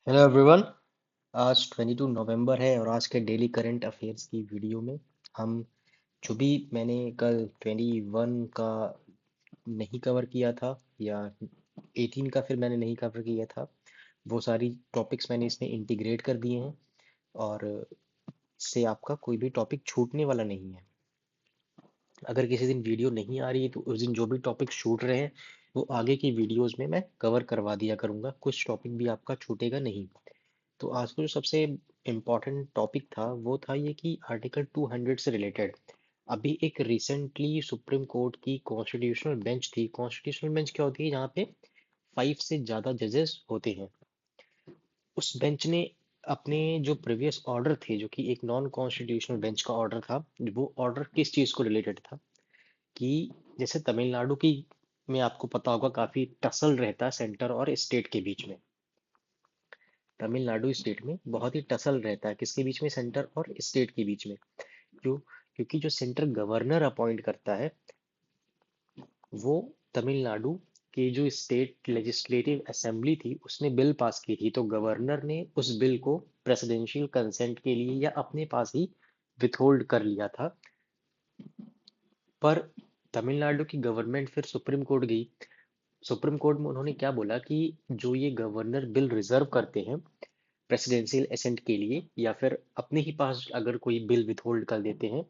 Hello everyone. आज 22 नवंबर है और आज के डेली करंट अफेयर्स की वीडियो में हम जो भी मैंने कल 21 का नहीं कवर किया था या 18 का फिर मैंने नहीं कवर किया था, वो सारी टॉपिक्स मैंने इसमें इंटीग्रेट कर दिए हैं और इससे आपका कोई भी टॉपिक छूटने वाला नहीं है। अगर किसी दिन वीडियो नहीं आ रही है तो उस दिन जो भी टॉपिक छूट रहे हैं वो आगे की वीडियोस में मैं कवर करवा दिया करूँगा, कुछ टॉपिक भी आपका छूटेगा नहीं। तो आज का जो सबसे इम्पोर्टेंट टॉपिक था वो था ये कि आर्टिकल 200 से रिलेटेड अभी एक रिसेंटली सुप्रीम कोर्ट की कॉन्स्टिट्यूशनल बेंच थी। कॉन्स्टिट्यूशनल बेंच क्या होती है? जहाँ पे 5 से ज़्यादा जजेस होते हैं। उस बेंच ने अपने जो प्रीवियस ऑर्डर थे, जो कि एक नॉन कॉन्स्टिट्यूशनल बेंच का ऑर्डर था, वो ऑर्डर किस चीज़ को रिलेटेड था कि जैसे तमिलनाडु की में आपको पता होगा काफ़ी टसल रहता है सेंटर और स्टेट के बीच में। तमिलनाडु स्टेट में बहुत ही टसल रहता है, किसके बीच में? सेंटर और स्टेट के बीच में। क्यों? क्योंकि जो सेंटर गवर्नर अपॉइंट करता है वो तमिलनाडु की जो स्टेट लेजिस्लेटिव असेंबली थी उसने बिल पास की थी, तो गवर्नर ने उस बिल को प्रेसिडेंशियल कंसेंट के लिए या अपने पास ही विथहोल्ड कर लिया था। पर तमिलनाडु की गवर्नमेंट फिर सुप्रीम कोर्ट गई। सुप्रीम कोर्ट में उन्होंने क्या बोला कि जो ये गवर्नर बिल रिजर्व करते हैं प्रेसिडेंशियल एसेंट के लिए या फिर अपने ही पास अगर कोई बिल विथहोल्ड कर देते हैं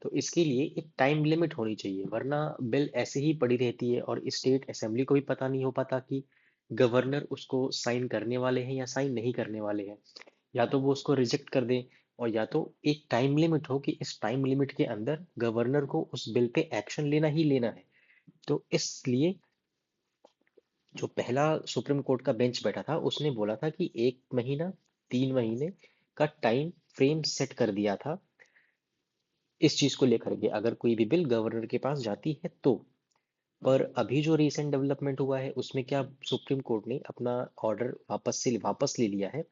तो इसके लिए एक टाइम लिमिट होनी चाहिए, वरना बिल ऐसे ही पड़ी रहती है और स्टेट असेंबली को भी पता नहीं हो पाता कि गवर्नर उसको साइन करने वाले हैं या साइन नहीं करने वाले हैं। या तो वो उसको रिजेक्ट कर दें और या तो एक टाइम लिमिट हो कि इस टाइम लिमिट के अंदर गवर्नर को उस बिल पे एक्शन लेना ही लेना है। तो इसलिए जो पहला सुप्रीम कोर्ट का बेंच बैठा था उसने बोला था कि 1 महीना, 3 महीने का टाइम फ्रेम सेट कर दिया था इस चीज को लेकर के, अगर कोई भी बिल गवर्नर के पास जाती है तो। पर अभी जो रीसेंट डेवलपमेंट हुआ है उसमें क्या, सुप्रीम कोर्ट ने अपना ऑर्डर वापस ले लिया है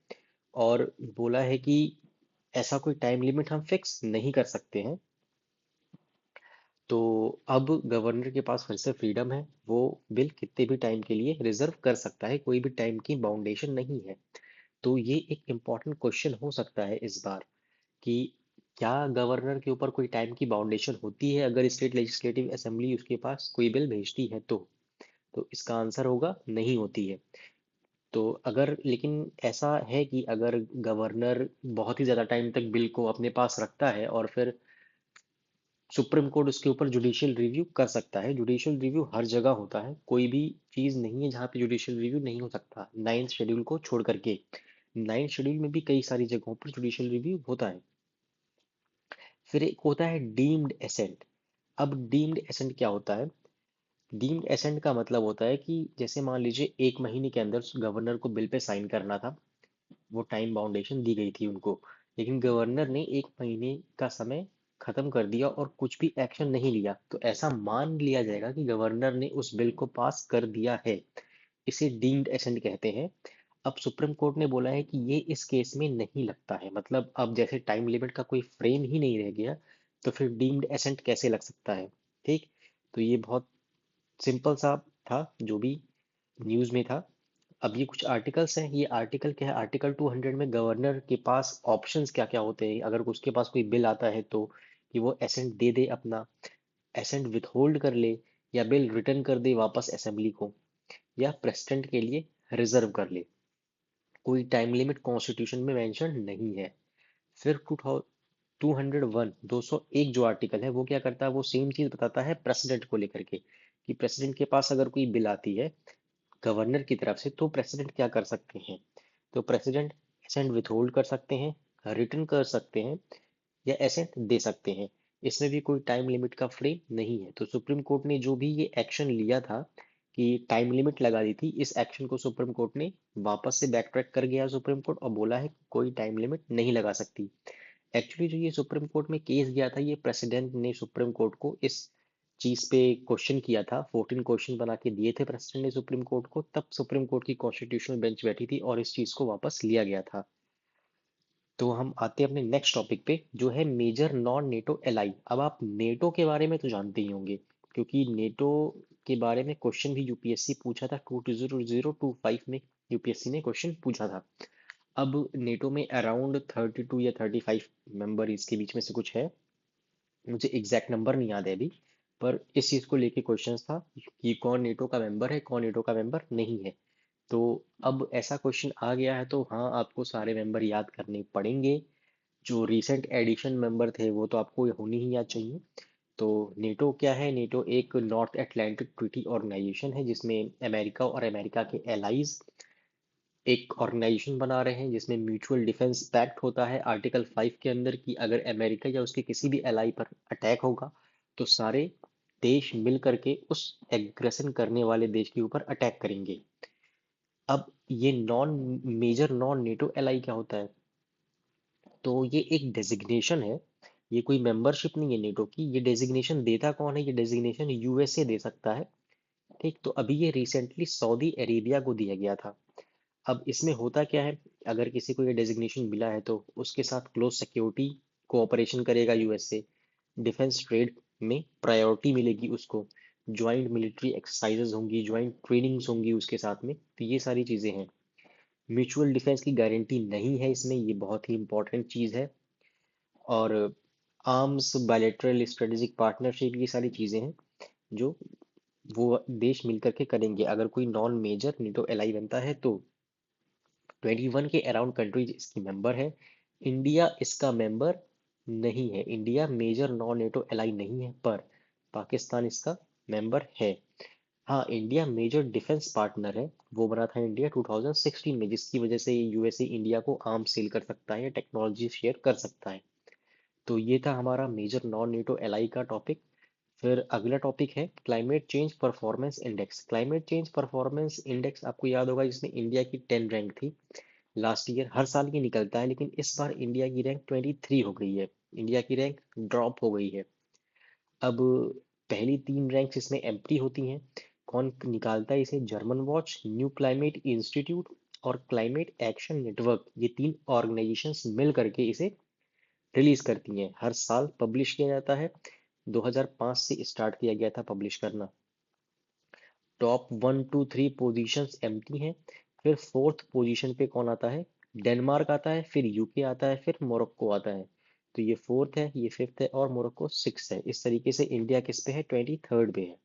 और बोला है कि ऐसा कोई टाइम लिमिट हम फिक्स नहीं कर सकते हैं। तो अब गवर्नर के पास फिर से फ्रीडम है, वो बिल कितने भी टाइम के लिए रिजर्व कर सकता है, कोई भी टाइम की बाउंडेशन नहीं है। तो ये एक इम्पॉर्टेंट क्वेश्चन हो सकता है इस बार कि क्या गवर्नर के ऊपर कोई टाइम की बाउंडेशन होती है अगर स्टेट लेजिस्लेटिव असेंबली उसके पास कोई बिल भेजती है तो इसका आंसर होगा नहीं होती है। तो अगर लेकिन ऐसा है कि अगर गवर्नर बहुत ही ज़्यादा टाइम तक बिल को अपने पास रखता है और फिर सुप्रीम कोर्ट उसके ऊपर जुडिशियल रिव्यू कर सकता है। जुडिशियल रिव्यू हर जगह होता है, कोई भी चीज़ नहीं है जहाँ पे जुडिशियल रिव्यू नहीं हो सकता, 9th शेड्यूल को छोड़ करके। 9th शेड्यूल में भी कई सारी जगहों पर जुडिशियल रिव्यू होता है। फिर एक होता है डीम्ड एसेंट। अब डीम्ड एसेंट क्या होता है? डीम्ड एसेंट का मतलब होता है कि जैसे मान लीजिए 1 महीने के अंदर गवर्नर को बिल पे साइन करना था, वो टाइम बाउंडेशन दी गई थी उनको, लेकिन गवर्नर ने 1 महीने का समय खत्म कर दिया और कुछ भी एक्शन नहीं लिया, तो ऐसा मान लिया जाएगा कि गवर्नर ने उस बिल को पास कर दिया है। इसे डीम्ड एसेंट कहते हैं। अब सुप्रीम कोर्ट ने बोला है कि ये इस केस में नहीं लगता है, मतलब अब जैसे टाइम लिमिट का कोई फ्रेम ही नहीं रह गया तो फिर डीम्ड एसेंट कैसे लग सकता है? ठीक। तो ये बहुत सिंपल सा था जो भी न्यूज़ में था। अब ये कुछ आर्टिकल्स हैं, ये आर्टिकल क्या है? आर्टिकल 200 में गवर्नर के पास ऑप्शंस क्या क्या होते हैं अगर उसके पास कोई बिल आता है तो, कि वो एसेंट दे दे अपना, एसेंट विथहोल्ड कर ले, या बिल रिटर्न कर दे वापस असेंबली को, या प्रेसिडेंट के लिए रिजर्व कर ले। कोई टाइम लिमिट कॉन्स्टिट्यूशन में मेंशन नहीं है। फिर 201 201 जो आर्टिकल है वो क्या करता है? वो सेम चीज बताता है प्रेसिडेंट को लेकर के, कि प्रेसिडेंट के पास अगर कोई बिल आती है गवर्नर की तरफ से तो प्रेसिडेंट क्या कर सकते हैं? तो प्रेसिडेंट एसेंट विथहोल्ड कर सकते हैं, रिटर्न कर सकते हैं, या एसेंट दे सकते हैं। इसमें भी कोई टाइम लिमिट का फ्रेम नहीं है। तो सुप्रीम कोर्ट ने जो भी ये एक्शन लिया था कि टाइम लिमिट लगा दी थी, इस एक्शन को सुप्रीम कोर्ट ने वापस से बैक ट्रैक कर गया सुप्रीम कोर्ट और बोला है कोई टाइम लिमिट नहीं लगा सकती। एक्चुअली जो ये सुप्रीम कोर्ट में केस गया था, ये प्रेसिडेंट ने सुप्रीम कोर्ट को इस चीज पे क्वेश्चन किया था, 14 क्वेश्चन बना के दिए थे प्रेसिडेंट ने सुप्रीम कोर्ट को, तब सुप्रीम कोर्ट की कॉन्स्टिट्यूशनल बेंच बैठी थी और इस चीज को वापस लिया गया था। तो हम आते हैं अपने नेक्स्ट टॉपिक पे जो है मेजर नॉन नेटो एलाई। अब आप नेटो के बारे में तो जानते ही होंगे, क्योंकि नेटो के बारे में क्वेश्चन भी यूपीएससी पूछा था, 2025 में यूपीएससी ने क्वेश्चन पूछा था। अब नेटो में अराउंड 32 या 35 मेंबर इसके बीच में से कुछ है। मुझे एग्जैक्ट नंबर नहीं याद है अभी, पर इस चीज को लेके क्वेश्चंस था कि कौन नेटो का मेंबर है, कौन नेटो का मेंबर नहीं है। तो अब ऐसा क्वेश्चन आ गया है, तो हाँ, आपको सारे मेंबर याद करने पड़ेंगे। जो रिसेंट एडिशन मेंबर थे वो तो आपको होनी ही याद चाहिए। तो नेटो क्या है? नेटो एक नॉर्थ अटलांटिक ट्रीटी ऑर्गेनाइजेशन है जिसमें अमेरिका और अमेरिका के एलाइज एक ऑर्गेनाइजेशन बना रहे हैं, जिसमें म्यूचुअल डिफेंस पैक्ट होता है आर्टिकल 5 के अंदर, कि अगर अमेरिका या उसके किसी भी एलाई पर अटैक होगा तो सारे देश मिल करके उस एग्रेशन करने वाले देश के ऊपर अटैक करेंगे। अब ये non major non NATO ally क्या होता है? तो ये एक डेजिग्नेशन है, ये कोई मेंबरशिप नहीं है नेटो की। ये डेजिग्नेशन देता कौन है? ये डेजिग्नेशन यूएसए दे सकता है। ठीक, तो अभी ये रिसेंटली सऊदी अरेबिया को दिया गया था। अब इसमें होता क्या है, अगर किसी को ये डेजिग्नेशन मिला है तो उसके साथ क्लोज सिक्योरिटी कोऑपरेशन करेगा यूएसए। डिफेंस ट्रेड में प्रायोरिटी मिलेगी उसको। ज्वाइंट मिलिट्री एक्सरसाइजेज होंगी, ज्वाइंट ट्रेनिंग्स होंगी उसके साथ में, तो ये सारी चीजें हैं। म्यूचुअल डिफेंस की गारंटी नहीं है इसमें, ये बहुत ही इंपॉर्टेंट चीज है। और आर्म्स, बायलैटरल स्ट्रेटेजिक पार्टनरशिप, ये सारी चीजें हैं जो वो देश मिलकर के करेंगे अगर कोई नॉन मेजर नेटो एलाई बनता है तो। 21 के अराउंड कंट्रीज इसकी मेंबर है। इंडिया इसका मेंबर नहीं है, India major non NATO ally नहीं है, पर पाकिस्तान इसका मेंबर है। हाँ, इंडिया मेजर डिफेंस पार्टनर है, वो बना था इंडिया 2016 में, जिसकी वजह से यूएसए इंडिया को आर्म सेल कर सकता है, टेक्नोलॉजी शेयर कर सकता है। तो ये था हमारा मेजर नॉन नेटो एलाई का टॉपिक। फिर अगला टॉपिक है climate change performance index. Climate change performance index आपको याद होगा, जिसमें इंडिया की 10 रैंक थी लास्ट ईयर। हर साल ये निकलता है, लेकिन इस बार इंडिया की रैंक 23 हो गई है। इंडिया की रैंक ड्रॉप हो गई है। अब पहली 3 रैंक्स इसमें एम्प्टी होती हैं। कौन निकालता है इसे? German watch, new climate institute और क्लाइमेट एक्शन नेटवर्क, ये 3 ऑर्गेनाइजेशंस मिल करके इसे रिलीज करती हैं। हर साल पब्लिश किया जाता है। 2005 से स्टार्ट किया गया था पब्लिश करना। टॉप 1 2 3 पोजीशंस एम्प्टी हैं। फिर फोर्थ पोजीशन पे कौन आता है? डेनमार्क आता है, फिर यूके आता है, फिर मोरक्को आता है। तो ये फोर्थ है, ये फिफ्थ है और मोरक्को सिक्स है। इस तरीके से इंडिया किस पे है? 23rd पे है।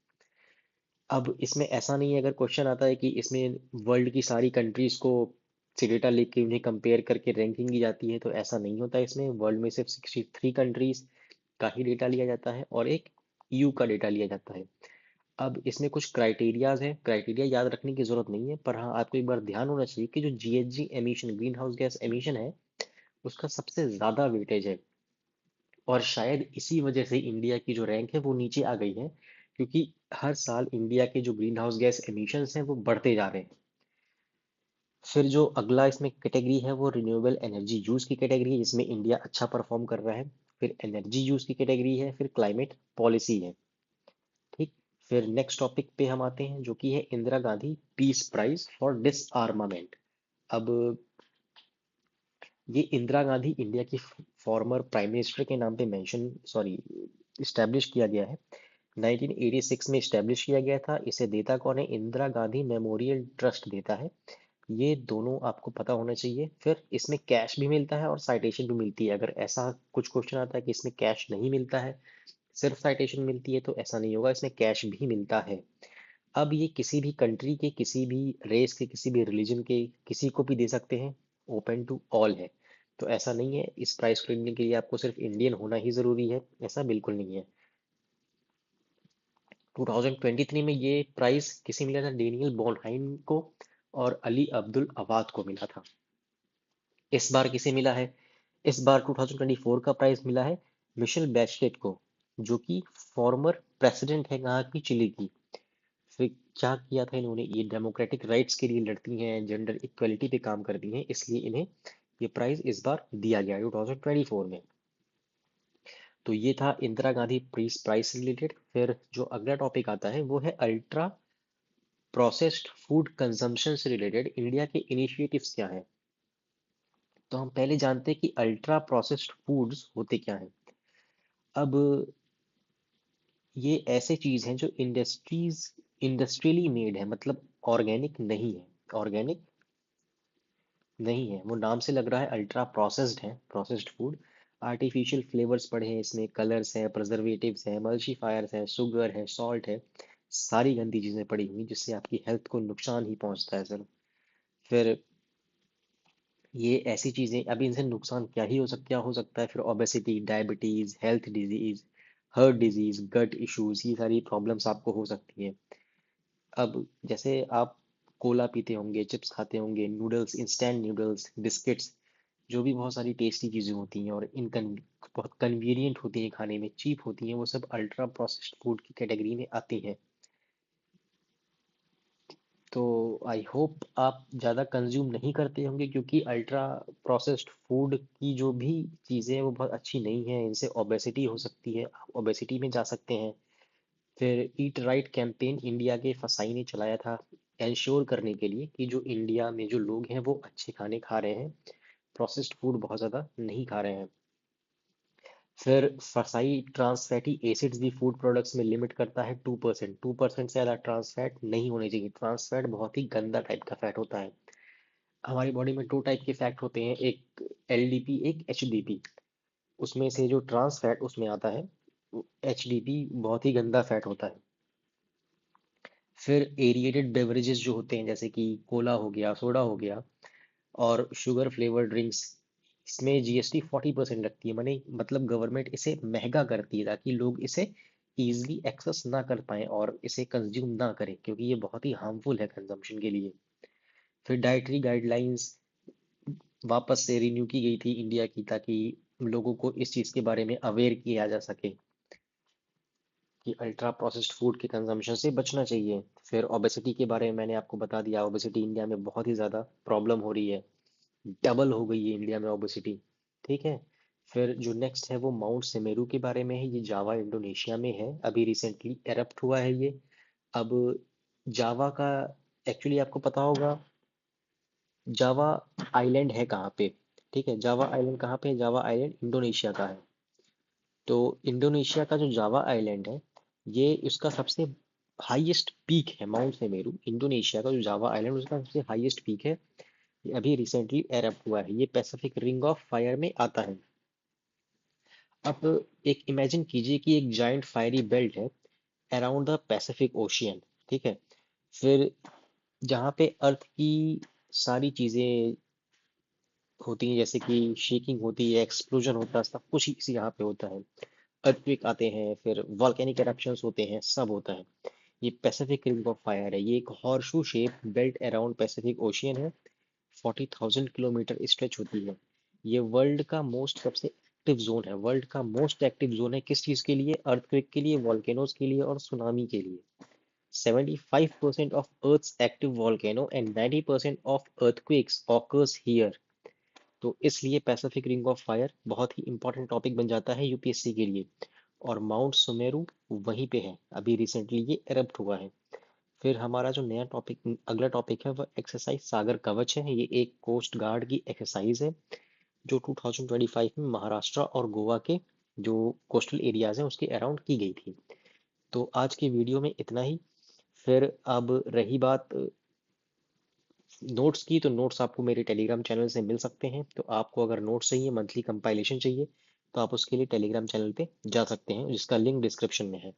अब इसमें ऐसा नहीं है, अगर क्वेश्चन आता है कि इसमें वर्ल्ड की सारी कंट्रीज को से डेटा लेके उन्हें कंपेयर करके रैंकिंग की जाती है, तो ऐसा नहीं होता है। इसमें वर्ल्ड में सिर्फ 63 कंट्रीज का ही डेटा लिया जाता है और एक ईयू का डेटा लिया जाता है। अब इसमें कुछ क्राइटेरियाज हैं, क्राइटेरिया याद रखने की जरूरत नहीं है, पर हाँ, आपको एक बार ध्यान होना चाहिए कि जो GHG emission, green house gas emission है, उसका सबसे ज्यादा वेटेज है। और शायद इसी वजह से इंडिया की जो रैंक है वो नीचे आ गई है, क्योंकि हर साल इंडिया के जो ग्रीन हाउस गैस एमिशंस हैं वो बढ़ते जा रहे हैं। फिर जो अगला इसमें कैटेगरी है वो रिन्यूएबल एनर्जी यूज की कैटेगरी है, जिसमें इंडिया अच्छा परफॉर्म कर रहा है। फिर एनर्जी यूज की कैटेगरी है, फिर क्लाइमेट पॉलिसी है। ठीक, फिर नेक्स्ट टॉपिक पे हम आते हैं, जो कि है Indira Gandhi peace prize for disarmament. अब ये इंदिरा गांधी इंडिया की फॉर्मर प्राइम मिनिस्टर के नाम पे मेंशन, सॉरी, इस्टेब्लिश किया गया है। 1986 में इस्टेब्लिश किया गया था। इसे देता कौन है? इंदिरा गांधी मेमोरियल ट्रस्ट देता है। ये दोनों आपको पता होना चाहिए। फिर इसमें कैश भी मिलता है और साइटेशन भी मिलती है। अगर ऐसा कुछ क्वेश्चन आता है कि इसमें कैश नहीं मिलता है, सिर्फ साइटेशन मिलती है, तो ऐसा नहीं होगा, इसमें कैश भी मिलता है। अब ये किसी भी कंट्री के, किसी भी रेस के, किसी भी रिलीजन के किसी को भी दे सकते हैं, ओपन टू ऑल है। तो ऐसा नहीं है इस प्राइस को लेने के लिए आपको सिर्फ इंडियन होना ही जरूरी है, ऐसा बिल्कुल नहीं है। 2023 में ये प्राइज किसे मिला था? डेनियल बोनहाइन को और अली अब्दुल अवाद को मिला था। इस बार किसे मिला है? इस बार 2024 का प्राइज मिला है मिशेल बैचलेट को, जो कि फॉर्मर प्रेसिडेंट है कहाँ की? चिली की। फिर क्या किया था इन्होंने? ये डेमोक्रेटिक राइट्स के लिए लड़ती हैं, जेंडर इक्वलिटी पे काम करती हैं, इसलिए इन्हें ये प्राइज इस बार दिया गया 2024 में। तो ये था इंदिरा गांधी पीस प्राइज से रिलेटेड। फिर जो अगला टॉपिक आता है वो है अल्ट्रा प्रोसेस्ड फूड कंजम्पशन से रिलेटेड इंडिया के इनिशिएटिव्स क्या हैं। तो हम पहले जानते हैं कि अल्ट्रा प्रोसेस्ड फूड्स होते क्या हैं। अब ये ऐसे चीज हैं जो इंडस्ट्रियली मेड है, मतलब ऑर्गेनिक नहीं है। ऑर्गेनिक नहीं है, वो नाम से लग रहा है अल्ट्रा प्रोसेस्ड है, प्रोसेस्ड फूड। आर्टिफिशियल फ्लेवर्स पड़े हैं इसमें, कलर्स हैं, प्रिजर्वेटिव्स हैं, एमल्सिफायर्स हैं, शुगर है, सॉल्ट है, सारी गंदी चीजें पड़ी हुई जिससे आपकी हेल्थ को नुकसान ही पहुंचता है सर। फिर ये ऐसी चीजें, अभी इनसे नुकसान क्या हो सकता है, फिर obesity, diabetes, health disease, heart disease, gut issues, ये सारी प्रॉब्लम्स आपको हो सकती हैं। अब जैसे आप कोला पीते होंगे, चिप्स खाते होंगे, नूडल्स, इंस्टेंट नूडल्स, बिस्किट्स, जो भी बहुत सारी टेस्टी चीज़ें होती हैं और बहुत कन्वीनियंट होती हैं, खाने में चीप होती हैं, वो सब अल्ट्रा प्रोसेस्ड फूड की कैटेगरी में आती हैं। तो आई होप आप ज़्यादा कंज्यूम नहीं करते होंगे, क्योंकि अल्ट्रा प्रोसेस्ड फूड की जो भी चीज़ें हैं वो बहुत अच्छी नहीं है, इनसे ओबेसिटी हो सकती है, आप ओबेसिटी में जा सकते हैं। फिर ईट राइट कैंपेन इंडिया के फसाई ने चलाया था, इंश्योर करने के लिए कि जो इंडिया में जो लोग हैं वो अच्छे खाने खा रहे हैं, प्रोसेस्ड फूड बहुत ज़्यादा नहीं खा रहे हैं। फिर फसाई ट्रांस फैटी एसिड्स भी फूड प्रोडक्ट्स में लिमिट करता है 2%। 2% से ज़्यादा ट्रांस फैट नहीं होने चाहिए। ट्रांस फैट बहुत ही गंदा टाइप का फैट होता है। हमारी बॉडी में दो टाइप के फैट होते हैं, एक एलडीपी, एक एचडीपी। उसमें से जो ट्रांस फैट उसमें आता है, एचडीपी बहुत ही गंदा फैट होता है। फिर एरिएटेड बेवरेजेस जो होते हैं, जैसे कि कोला हो गया, सोडा हो गया, और शुगर फ्लेवर ड्रिंक्स, इसमें जीएसटी 40% लगती है। माने मतलब गवर्नमेंट इसे महंगा करती है ताकि लोग इसे इजीली एक्सेस ना कर पाए और इसे कंज्यूम ना करें, क्योंकि ये बहुत ही हार्मफुल है कंजम्पशन के लिए। फिर डाइटरी गाइडलाइंस वापस से रिन्यू की गई थी इंडिया की, ताकि लोगों को इस चीज़ के बारे में अवेयर किया जा सके कि अल्ट्रा प्रोसेस्ड फूड के कंजम्पशन से बचना चाहिए। फिर ओबेसिटी के बारे में मैंने आपको बता दिया, ओबेसिटी इंडिया में बहुत ही ज़्यादा प्रॉब्लम हो रही है, डबल हो गई है इंडिया में ओबेसिटी। ठीक है। फिर जो नेक्स्ट है वो माउंट सेमेरू के बारे में है, ये जावा इंडोनेशिया में है, अभी रिसेंटली एरप्ट हुआ है ये। अब जावा का, एक्चुअली आपको पता होगा जावा आइलैंड है कहाँ पे। ठीक है, जावा आइलैंड कहाँ पे है, जावा आइलैंड इंडोनेशिया का है। तो इंडोनेशिया का जो जावा आइलैंड है, ये उसका सबसे हाईएस्ट पीक है माउंट सेमेरू। इंडोनेशिया का जो जावा आइलैंड उसका सबसे हाईएस्ट पीक है, ये अभी रिसेंटली एरप्ट हुआ है, ये पैसिफिक रिंग ऑफ फायर में आता है। अब एक इमेजिन कीजिए कि एक जाइंट फायरी बेल्ट है अराउंड द पैसिफिक ओशियन। ठीक है। फिर जहाँ पे अर्थ की सारी चीजें होती हैं, जैसे कि शेकिंग होती है, एक्सप्लोजन होता है, सब कुछ इसी यहाँ पे होता है। अर्थक्वेक आते हैं, फिर वॉल्केनिक एरप्शंस होते हैं, सब होता है। ये पैसिफिक रिंग ऑफ फायर है, ये एक horseshoe shape belt around Pacific ocean है। 40,000 किलोमीटर स्ट्रेच होती है। ये वर्ल्ड का मोस्ट सबसे एक्टिव जोन है, वर्ल्ड का मोस्ट एक्टिव जोन है किस चीज के लिए, अर्थक्वेक के लिए, वॉल्केनोज के लिए और सुनामी के लिए। 75% of Earth's active volcano and 90% of earthquakes occurs here। तो इसलिए पैसिफिक रिंग ऑफ फायर बहुत ही इंपॉर्टेंट टॉपिक बन जाता है यूपीएससी के लिए। और माउंट सुमेरू वहीं पे है, अभी रिसेंटली ये एरप्ट हुआ है। फिर हमारा जो नया टॉपिक, अगला टॉपिक है, वह एक्सरसाइज सागर कवच है। ये एक कोस्ट गार्ड की एक्सरसाइज है जो 2025 में महाराष्ट्र और गोवा के जो कोस्टल एरियाज हैं उसके अराउंड की गई थी। तो आज की वीडियो में इतना ही। फिर अब रही बात नोट्स की, तो नोट्स आपको मेरे टेलीग्राम चैनल से मिल सकते हैं। तो आपको अगर नोट्स चाहिए, मंथली कंपाइलेशन चाहिए, तो आप उसके लिए टेलीग्राम चैनल पे जा सकते हैं, जिसका लिंक डिस्क्रिप्शन में है।